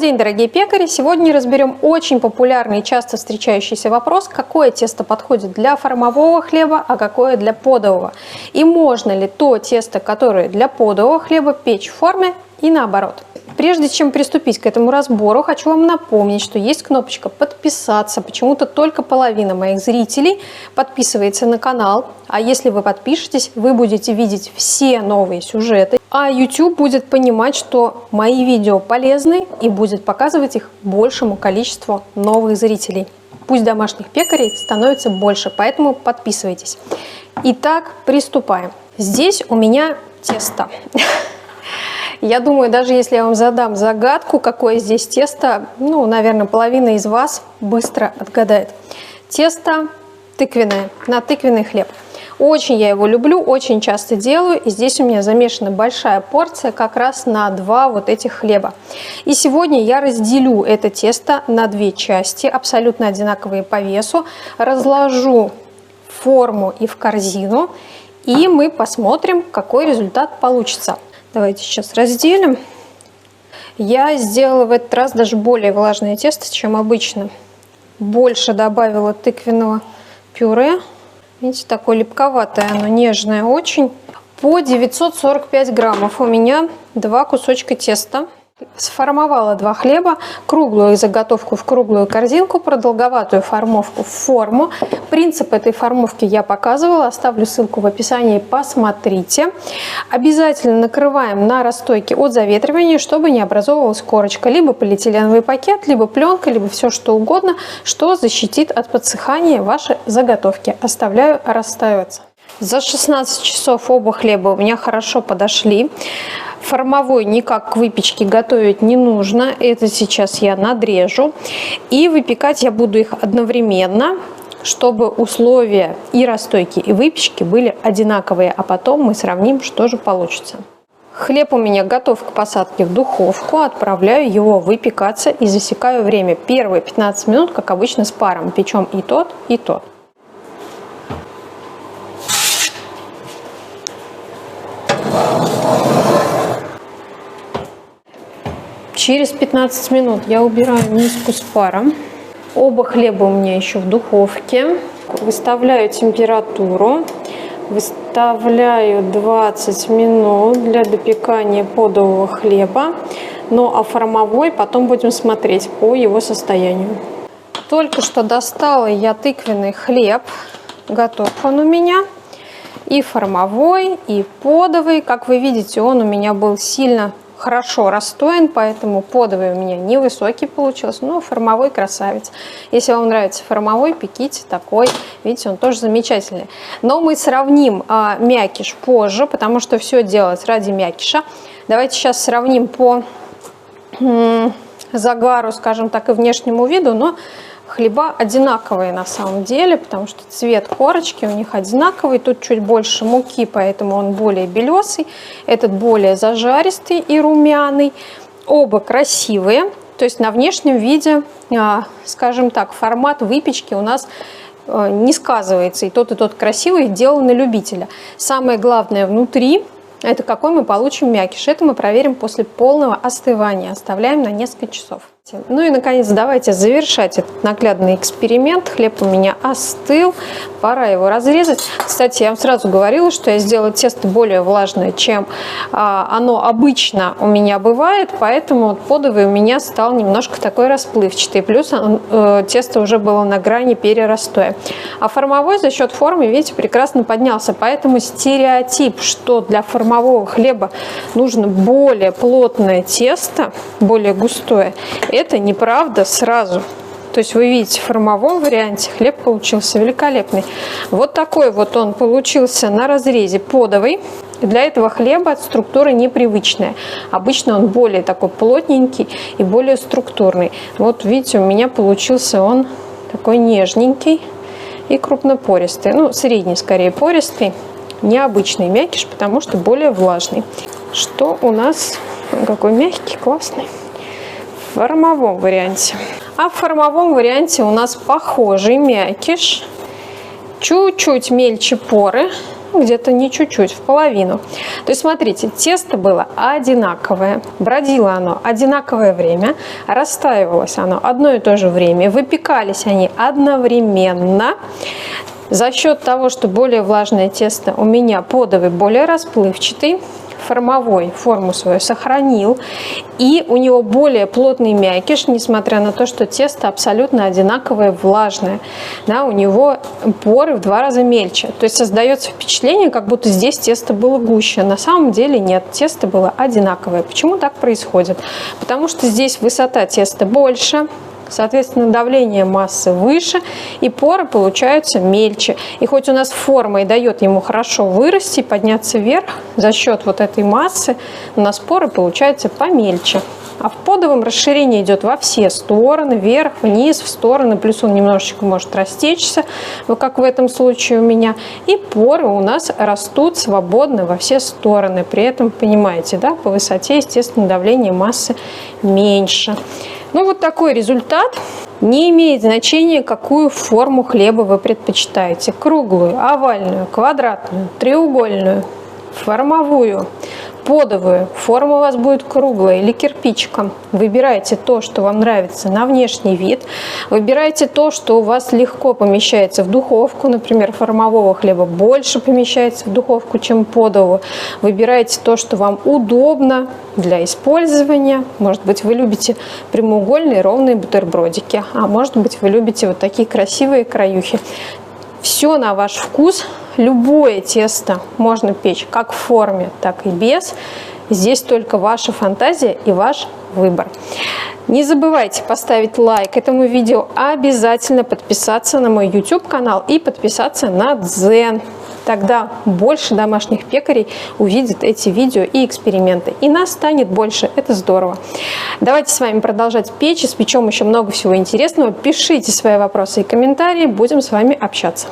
Добрый день, дорогие пекари! Сегодня разберем очень популярный и часто встречающийся вопрос, какое тесто подходит для формового хлеба, а какое для подового. И можно ли то тесто, которое для подового хлеба, печь в форме и наоборот. Прежде чем приступить к этому разбору, хочу вам напомнить, что есть кнопочка «Подписаться». Почему-то только половина моих зрителей подписывается на канал. А если вы подпишетесь, вы будете видеть все новые сюжеты. А YouTube будет понимать, что мои видео полезны и будет показывать их большему количеству новых зрителей. Пусть домашних пекарей становится больше, поэтому подписывайтесь. Итак, приступаем. Здесь у меня тесто. Я думаю, даже если я вам задам загадку, какое здесь тесто, наверное, половина из вас быстро отгадает. Тесто тыквенное, на тыквенный хлеб. Очень я его люблю, очень часто делаю. И здесь у меня замешана большая порция как раз на два вот этих хлеба. И сегодня я разделю это тесто на две части, абсолютно одинаковые по весу. Разложу в форму и в корзину. И мы посмотрим, какой результат получится. Давайте сейчас разделим. Я сделала в этот раз даже более влажное тесто, чем обычно. Больше добавила тыквенного пюре. Видите, такое липковатое, оно нежное очень. По 945 граммов у меня два кусочка теста. Сформовала два хлеба, круглую заготовку в круглую корзинку, продолговатую формовку в форму. Принцип этой формовки я показывала, оставлю ссылку в описании, посмотрите. Обязательно накрываем на расстойке от заветривания, чтобы не образовывалась корочка. Либо полиэтиленовый пакет, либо пленка, либо все что угодно, что защитит от подсыхания ваши заготовки. Оставляю расстаиваться. За 16 часов оба хлеба у меня хорошо подошли. Формовой никак к выпечке готовить не нужно. Это сейчас я надрежу. И выпекать я буду их одновременно, чтобы условия и расстойки, и выпечки были одинаковые. А потом мы сравним, что же получится. Хлеб у меня готов к посадке в духовку. Отправляю его выпекаться и засекаю время. Первые 15 минут, как обычно, с паром. Печем и тот, и тот. Через 15 минут я убираю миску с паром. Оба хлеба у меня еще в духовке. Выставляю температуру. Выставляю 20 минут для допекания подового хлеба. Ну а формовой потом будем смотреть по его состоянию. Только что достала я тыквенный хлеб. Готов он у меня. И формовой, и подовый. Как вы видите, он у меня был сильно хорошо расстоен, поэтому подовый у меня невысокий получился, но формовой красавец. Если вам нравится формовой, пеките такой. Видите, он тоже замечательный. Но мы сравним мякиш позже, потому что все делать ради мякиша. Давайте сейчас сравним по загару, скажем так, и внешнему виду, но хлеба одинаковые на самом деле, потому что цвет корочки у них одинаковый. Тут чуть больше муки, поэтому он более белесый. Этот более зажаристый и румяный. Оба красивые. То есть на внешнем виде, скажем так, формат выпечки у нас не сказывается. И тот красивый, дело на любителя. Самое главное внутри — это какой мы получим мякиш. Это мы проверим после полного остывания. Оставляем на несколько часов. Ну и, наконец, давайте завершать этот наглядный эксперимент. Хлеб у меня остыл. Пора его разрезать. Кстати, я вам сразу говорила, что я сделала тесто более влажное, чем оно обычно у меня бывает. Поэтому подовый у меня стал немножко такой расплывчатый. Плюс тесто уже было на грани перерастоя. А формовой за счет формы, видите, прекрасно поднялся. Поэтому стереотип, что для формового хлеба нужно более плотное тесто, более густое, это неправда сразу. То есть вы видите, в формовом варианте хлеб получился великолепный. Вот такой вот он получился на разрезе подовый. Для этого хлеба структура непривычная. Обычно он более такой плотненький и более структурный. Вот видите, у меня получился он такой нежненький и крупнопористый. Ну, средний скорее пористый. Необычный мякиш, потому что более влажный. Что у нас? Какой мягкий, классный. В формовом варианте. А в формовом варианте у нас похожий мякиш. Чуть-чуть мельче поры. где-то не чуть-чуть, в половину. То есть, смотрите, тесто было одинаковое, бродило оно одинаковое время, растаивалось оно одно и то же время, выпекались они одновременно. За счет того, что более влажное тесто у меня подовый более расплывчатый, формовой форму свою сохранил, и у него более плотный мякиш, несмотря на то, что тесто абсолютно одинаковое, влажное. Да, у него поры в 2 раза мельче. То есть создается впечатление, как будто здесь тесто было гуще. На самом деле нет, тесто было одинаковое. Почему так происходит? Потому что здесь высота теста больше, соответственно, давление массы выше, и поры получаются мельче. И хоть у нас форма и дает ему хорошо вырасти, подняться вверх, за счет вот этой массы у нас поры получаются помельче. А в подовом расширение идет во все стороны, вверх, вниз, в стороны, плюс он немножечко может растечься, вот как в этом случае у меня. И поры у нас растут свободно во все стороны. При этом, понимаете, да, по высоте, естественно, давление массы меньше. Ну, вот такой результат. Не имеет значения, какую форму хлеба вы предпочитаете. Круглую, овальную, квадратную, треугольную, формовую, подовую. Форма у вас будет круглая или кирпичиком. Выбирайте то, что вам нравится на внешний вид. Выбирайте то, что у вас легко помещается в духовку. Например, формового хлеба больше помещается в духовку, чем подового. Выбирайте то, что вам удобно для использования. Может быть, вы любите прямоугольные ровные бутербродики, а может быть, вы любите вот такие красивые краюхи. Все на ваш вкус. Любое тесто можно печь как в форме, так и без. Здесь только ваша фантазия и ваш выбор. Не забывайте поставить лайк этому видео, обязательно подписаться на мой YouTube канал и подписаться на Дзен. Тогда больше домашних пекарей увидят эти видео и эксперименты. И нас станет больше. Это здорово. Давайте с вами продолжать печь. Испечем еще много всего интересного. Пишите свои вопросы и комментарии. Будем с вами общаться.